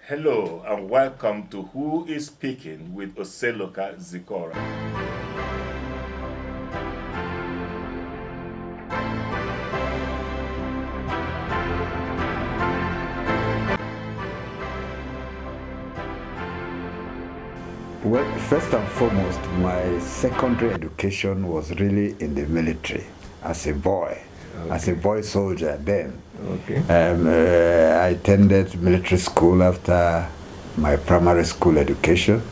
Hello and welcome to Who is Speaking with Oseloka Zikora. Well, first and foremost, my secondary education was really in the military as a boy, as a boy soldier then. Okay. I attended military school after my primary school education.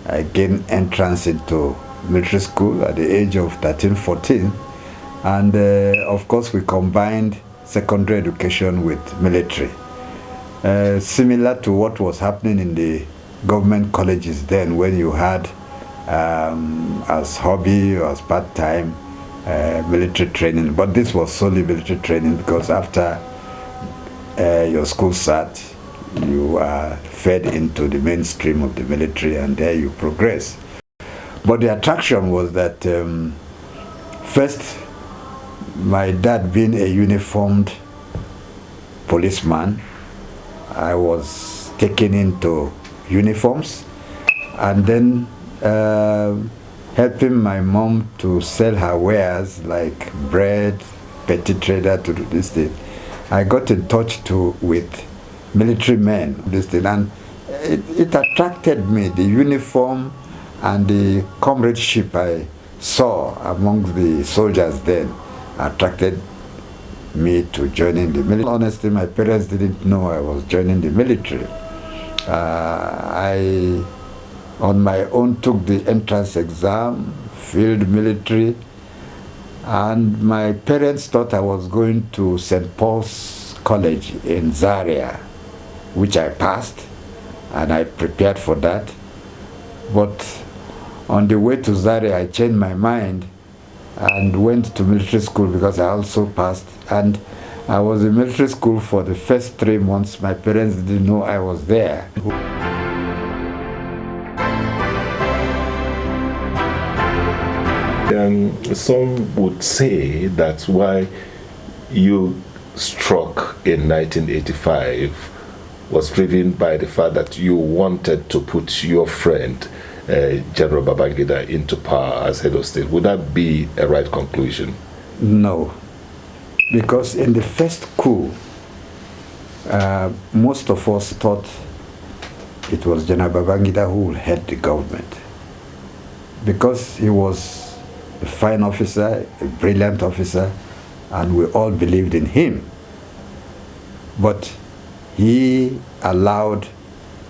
I gained entrance into military school at the age of 13, 14. And of course, we combined secondary education with military. Similar to what was happening in the government colleges then, when you had as hobby or as part-time military training. But this was solely military training because after your school start, you are fed into the mainstream of the military and there you progress. But the attraction was that first, my dad being a uniformed policeman, I was taken into uniforms and then helping my mom to sell her wares like bread, petty trader to do this thing. I got in touch with military men, this thing, and it attracted me. The uniform and the comradeship I saw among the soldiers then attracted me to joining the military. Honestly, my parents didn't know I was joining the military. I, on my own, took the entrance exam, field military, and my parents thought I was going to St. Paul's College in Zaria, which I passed, and I prepared for that. But on the way to Zaria, I changed my mind and went to military school because I also passed. And I was in military school for the first 3 months. My parents didn't know I was there. Some would say that's why you struck in 1985 was driven by the fact that you wanted to put your friend General Babangida into power as head of state. Would that be a right conclusion? No, because in the first coup, most of us thought it was General Babangida who would head the government, because he was a fine officer, a brilliant officer, and we all believed in him. But he allowed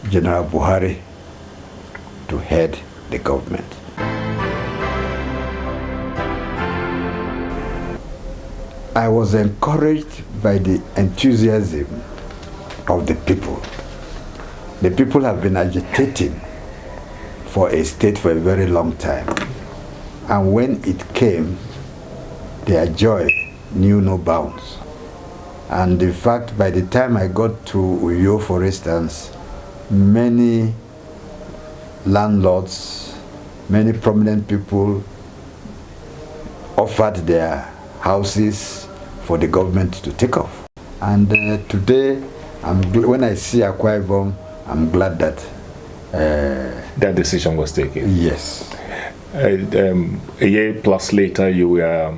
General Buhari to head the government. I was encouraged by the enthusiasm of the people. The people have been agitating for a state for a very long time. And when it came, their joy knew no bounds. And in fact, by the time I got to Uyo, for instance, many landlords, many prominent people offered their houses for the government to take off. And today, when I see Akwa Ibom, I'm glad that that decision was taken. Yes. A year plus later, you were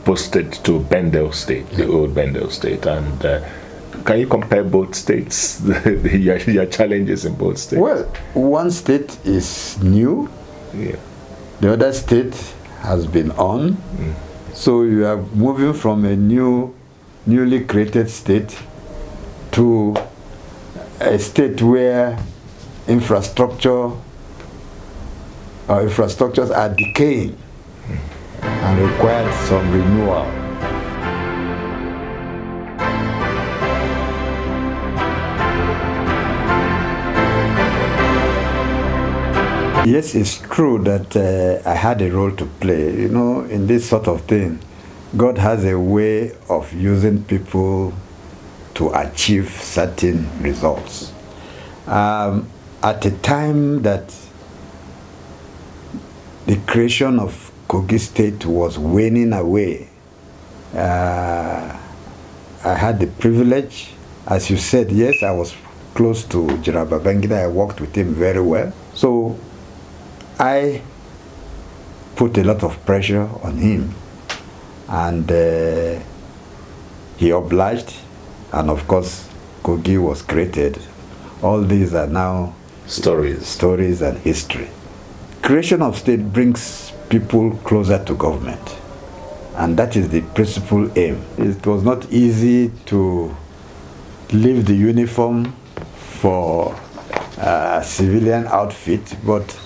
posted to Bendel State, the old Bendel State, and can you compare both states, your challenges in both states? Well, one state is new, the other state has been on, so you are moving from a newly created state to a state where infrastructures are decaying and required some renewal. Yes, it's true that I had a role to play. You know, in this sort of thing, God has a way of using people to achieve certain results. At a time that the creation of Kogi State was waning away, I had the privilege, as you said, yes, I was close to General Babangida. I worked with him very well. So I put a lot of pressure on him, and he obliged, and of course Kogi was created. All these are now stories and history. Creation of state brings people closer to government, and that is the principal aim. It was not easy to leave the uniform for a civilian outfit, but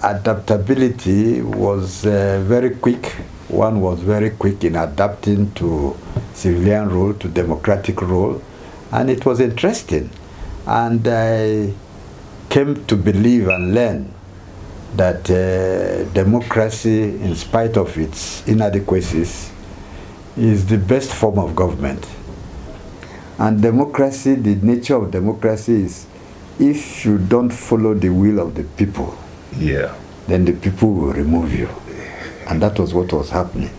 adaptability was very quick. One was very quick in adapting to civilian role, to democratic role, and it was interesting. And I came to believe and learn that democracy, in spite of its inadequacies, is the best form of government. And democracy, the nature of democracy is, if you don't follow the will of the people, then the people will remove you. And that was what was happening.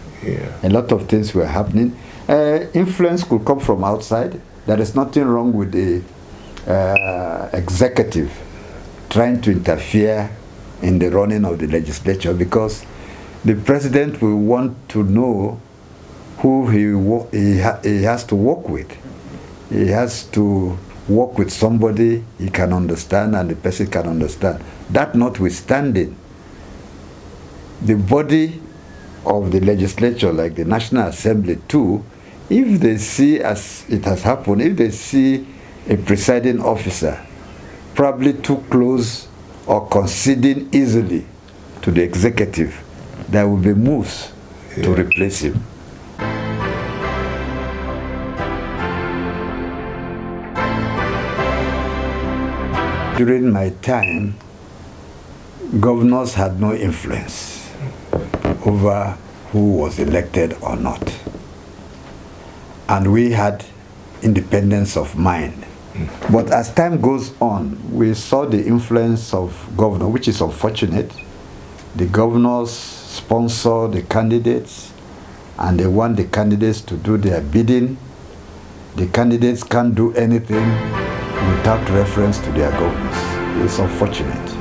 A lot of things were happening. Influence could come from outside. There is nothing wrong with the executive trying to interfere in the running of the legislature, because the president will want to know who he has to work with. He has to work with somebody he can understand and the person can understand. That notwithstanding, the body of the legislature, like the National Assembly too, if they see, as it has happened, if they see a presiding officer probably too close or conceding easily to the executive, there will be moves to replace him. During my time, governors had no influence over who was elected or not. And we had independence of mind. But as time goes on, we saw the influence of governor, which is unfortunate. The governors sponsor the candidates, and they want the candidates to do their bidding. The candidates can't do anything without reference to their governors. It's unfortunate.